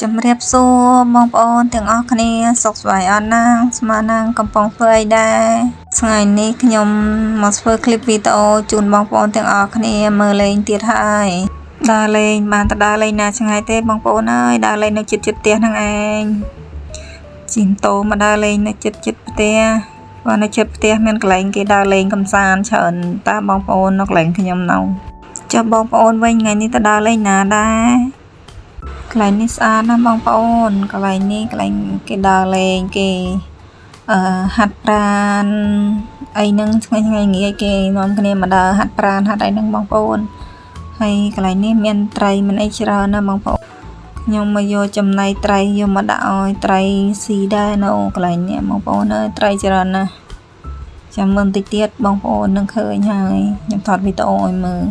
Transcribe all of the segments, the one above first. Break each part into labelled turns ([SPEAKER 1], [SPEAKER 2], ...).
[SPEAKER 1] ជំរាបសួរបងប្អូនទាំងអស់គ្នាសុខសប្បាយអត់ណាស្មានណាកំពុងធ្វើអីដែរថ្ងៃនេះខ្ញុំមកធ្វើคลิปវីដេអូជូនបងប្អូនទាំងអស់គ្នាមើលលេងទៀតហើយដើរលេងបានទៅដើរលេងណាឆ្ងាយទេបងប្អូនអើយដើរលេងនៅជិតផ្ទះហ្នឹងឯងជីម៉ូតូមកដើរលេងនៅជិតផ្ទះបើនៅជិតផ្ទះមានកន្លែងគេដើរលេងកំសាន្តច្រើនតាបងប្អូននៅកន្លែងខ្ញុំនៅចុះបងប្អូនវិញថ្ងៃនេះទៅដើរលេងណាដែរកន្លែងនេះស្អាតណាស់បងប្អូនកន្លែងនេះកន្លែងគេដើរលេងគេហាត់ប្រាណអីហ្នឹងថ្ងៃងាយគេនាំគ្នាមកដើរហាត់ប្រាណហាត់អីហ្នឹងបងប្អូនហើយកន្លែងនេះមានត្រីមានអីច្រើនណាស់បងប្អូនខ្ញុំមកយកចំណីត្រីយកមកដាក់ឲ្យត្រីស៊ីដែរនៅកន្លែងនេះបងប្អូនអើយត្រីច្រើនណាស់ចាំមើលបន្តិចទៀតបងប្អូននឹងឃើញហើយខ្ញុំថតវីដេអូឲ្យមើល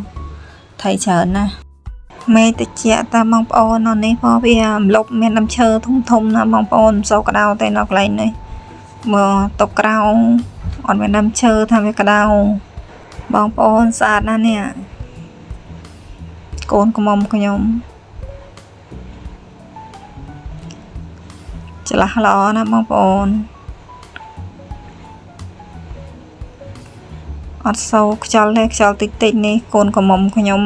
[SPEAKER 1] ថៃច្រើនណាស់មេតិចតាបងប្អូននៅនេះព្រោះវារំលប់មានដើមឈើធំណាបងប្អូនមិនសូវក្តៅទេនៅកន្លែងនេះមើលតុកក្រៅអត់មានដើមឈើថាវាក្តៅបងប្អូនស្អាតណាស់នេះកូនក្មុំខ្ញុំច្រឡះល្អណាស់បងប្អូនអត់សូវខ្យល់ទេខ្យល់តិចនេះកូនក្មុំខ្ញុំ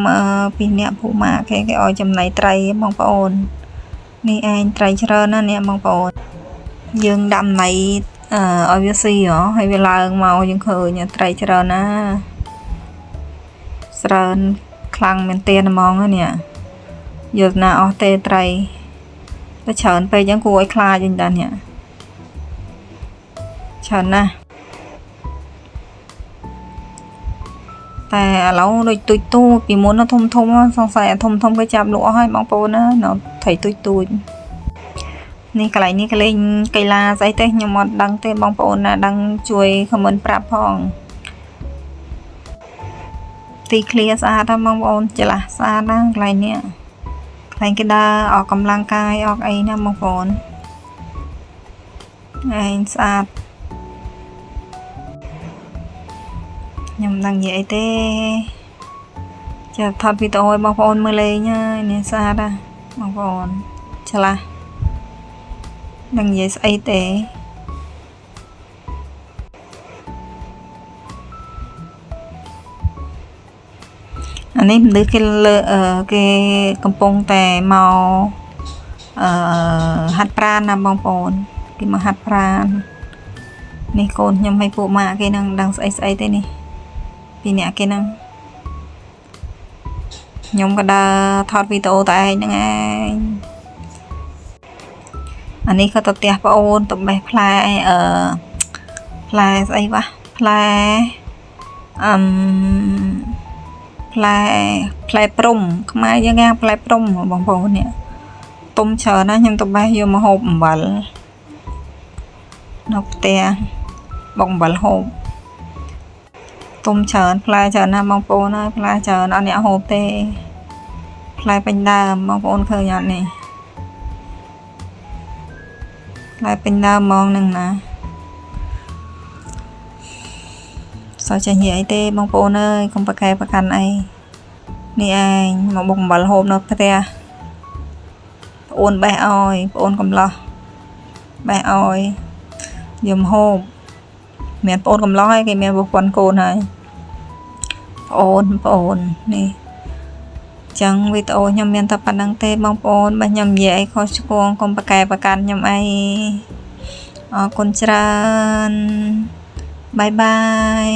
[SPEAKER 1] ពីអ្នកពូម៉ាគេឲ្យចំណីត្រីបងប្អូននេះឯងត្រីច្រើនណាស់នេះបងប្អូនយើងដាំណៃឲ្យវាស៊ីហើយវាឡើងមកយើងឃើញត្រីច្រើនណាច្រើនខ្លាំងមែនទែនហ្មងនេះយកណាអស់ទេត្រីតែច្រើនពេកអញ្ចឹងគួរឲ្យខ្លាចវិញតានេះច្រើនណាស់តែឥឡូវដូចទូចពីមុនធំសង្ស័យធំគេចាប់លក់អស់ហើយបងប្អូនណានៅថៃទូចនេះកន្លែងនេះគេលេងកីឡាស្អីទេខ្ញុំអត់ដឹងទេបងប្អូនណាដឹងជួយខមមិនប្រាប់ផងទីឃ្លាស្អាតណាស់បងប្អូនច្រឡះស្អាតណាស់កន្លែងនេះកន្លែងគេដើរអอกកម្លាំងកាយអอกអីណាបងប្អូនឯងស្អាតខ្ញុំដឹងនិយាយអីទេចាំថតវីដេអូឲ្យបងប្អូនមើលលេងហើយនេះស្អាតណាស់បងប្អូនច្រឡះដឹងនិយាយស្អីទេអានេះមនុស្សគេលើគេកំពុងតែមកហាត់ប្រាណណាបងប្អូនគេមកហាត់ប្រាណនេះកូនខ្ញុំឲ្យពួកម៉ាក់គេនឹងដឹងស្អីទេនេះពីអ្នកគេហ្នឹងខ្ញុំក៏ដើរថតវីដេអូតែឯងហ្នឹងឯងអានេះក៏ទៅផ្ទះប្អូនទៅបេះផ្លែផ្លែស្អីវ៉ាផ្លែផ្លែព្រំខ្មែរយើងគេផ្លែព្រំបងប្អូននេះទុំច្រើនណាស់ខ្ញុំទៅបេះយកមកហូបអំបិលនៅផ្ទះបុកអំបិលហូបទុំច្រើនផ្លែច្រើនណាស់បងប្អូនហើយផ្លែច្រើនអត់អ្នកហូបទេផ្លែពេញដើមបងប្អូនឃើញអត់នេះផ្លែពេញដើមហ្មងនឹងណាសោះចេះនិយាយអីទេបងប្អូនអើយកុំប្រកែប្រកាន់អីនេះឯងមកបុកអំបិលហូបនៅផ្ទះប្អូនបេះឲ្យប្អូនកំឡោះបេះឲ្យយំហូបមានប្អូនកំឡោះហើយគេមានប្រពន្ធកូនហើយប្អូននេះចឹងវីដេអូខ្ញុំមានតែប៉ុណ្្នឹងទេបងប្អូនបើខ្ញុំនិយាយអីខុសឆ្គងកុំប្រកែប្រកាន់ខ្ញុំអីអរគុណច្រើនបាយបាយ